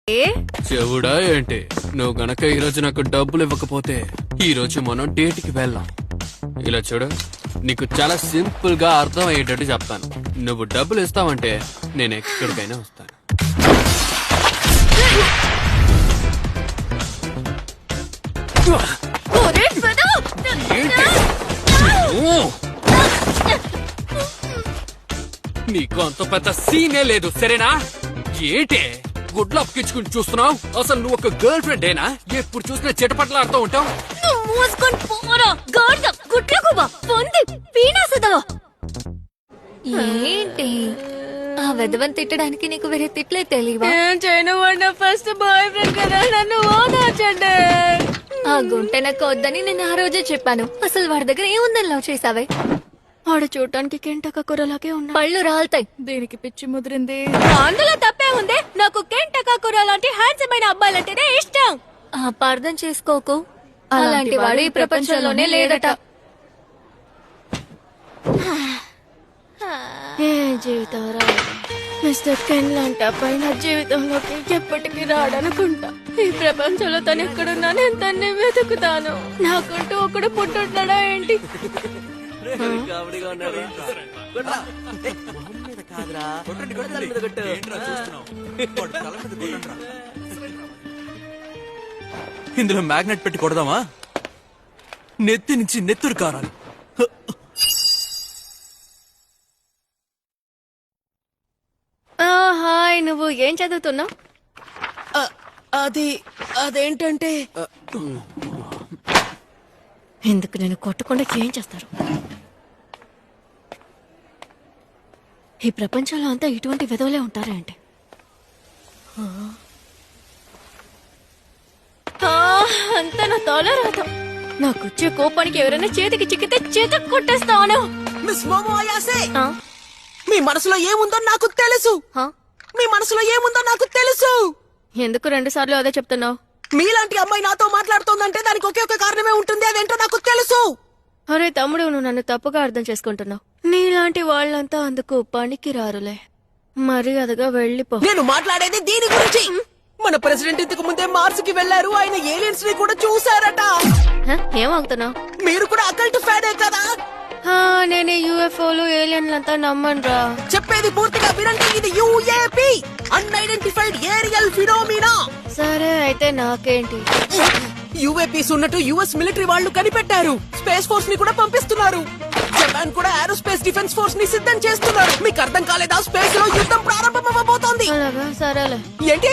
చెవుడా ఏంటి? నువ్వు గనక ఈ రోజు నాకు డబ్బులు ఇవ్వకపోతే ఈ రోజు మనం డేట్ కి వెళ్ళాం. ఇలా చూడు, నీకు చాలా సింపుల్ గా అర్థం అయ్యేటట్టు చెప్తాను. నువ్వు డబ్బులు ఇస్తావంటే నేను ఎక్కడికైనా వస్తాను. నీకు అంత పెద్ద సీనే లేదు, సరేనా? ఏంటే గుడ్లు అప్పించుకుని చూస్తున్నావు? అసలు నువ్వు ఒక గర్ల్ ఫ్రెండేనా? ఎప్పుడు చూసినా చిటపట్లాడుతూ ఉంటావు. ఏంటి ఆ వెధవని తిట్టడానికి నీకు వేరే తిట్లే తెలియవా? ఏం చేయను, వాడు ఫస్ట్ బాయ్ ఫ్రెండ్ కదా, నన్ను ఓదార్చండి. ఆ గుంటె నాకు వద్దని నేను ఆ రోజే చెప్పాను. అసలు వాడి దగ్గర ఏముందని లవ్ చేసావే? వాడు చూడటానికి కెంటక కూరలాగే ఉన్నా. పళ్ళు రాలుతాయి. దీనికి పిచ్చి ముదిరింది. అందులో తప్పే ఉంది. నాకు కెంటక కూర లాంటి హ్యాండ్సమ్ అయిన అబ్బాయిలంటేనే ఇష్టం. అపార్థం చేసుకోకు, అలాంటి వాడు ఈ ప్రపంచంలోనే లేడట. ఏ జీవితం రాదు. మిస్టర్ కెన్ లాంటి అబ్బాయి నా జీవితంలోకి ఎప్పటికీ రాడనుకుంటా. ఈ ప్రపంచంలో తను ఎక్కడున్నా నేను తన్ని వెతుకుతాను. నాకంటూ ఒకడు పుట్టుంటాడా ఏంటి? ఇందులో మ్యాగ్నెట్ పెట్టి కొడదామా? నెత్తి నుంచి నెత్తురు కారాలి. హాయ్, నువ్వు ఏం చదువుతున్నావు? అదేంటంటే ఎందుకు నేను కొట్టకుండా ఏం చేస్తారు? ఈ ప్రపంచంలో అంతా ఇటువంటి విధవలే ఉంటారా అంటే? అంతా నా తోల రాదు. నాకొచ్చే కోపానికి ఎవరైనా చేతికి చిక్కితే చేత కొట్టేస్తాను. మిస్ మోమో అయాసే, మీ మనసులో ఏముందో నాకు తెలుసు. మీ మనసులో ఏముందో నాకు తెలుసు. ఎందుకు 2 సార్లు అదే చెప్తున్నావు? మీలాంటి అమ్మాయి నాతో మాట్లాడుతోందంటే దానికి ఒకే ఒక కారణమే ఉంటుంది. అదేంటో నాకు తెలుసు. అరే తమ్ముడు, నువ్వు నన్ను తప్పుగా అర్థం చేసుకుంటున్నావు. నీలాంటి వాళ్ళంతా అందుకు పనికి రారులే. మర్యాదగా వెళ్ళిపో. నేను మాట్లాడేది దీని గురించి. మన ప్రెసిడెంట్ ఇంతకు ముందే మార్స్ కి వెళ్లారు. ఆయన ఏలియన్స్ ని కూడా చూసారట. ఏమవుతున్నావు? మీరు కూడా అకల్ట్ ఫ్యానే కదా? నేను యూఎఫ్ఓలు ఏలియన్లంతా నమ్మనురా. చెప్పేది పూర్తిగా వినండి. ఇది యుఏపి, అన్ఐడెంటిఫైడ్ ఏరియల్ ఫినోమినా. సరే అయితే నాకేంటి? యుఏపీస్ ఉన్నట్టు యుఎస్ మిలిటరీ వాళ్ళు కనిపెట్టారు. స్పేస్ ఫోర్స్ ని కూడా పంపిస్తున్నారు. జపాన్ కూడా ఏరోస్పేస్ డిఫెన్స్ ఫోర్స్ ని సిద్ధం చేస్తున్నారు. మీకు అర్థం కాలేదా? స్పేస్ లో యుద్ధం ప్రారంభమవబోతోంది. అలాగా, సరేలే. ఏంటి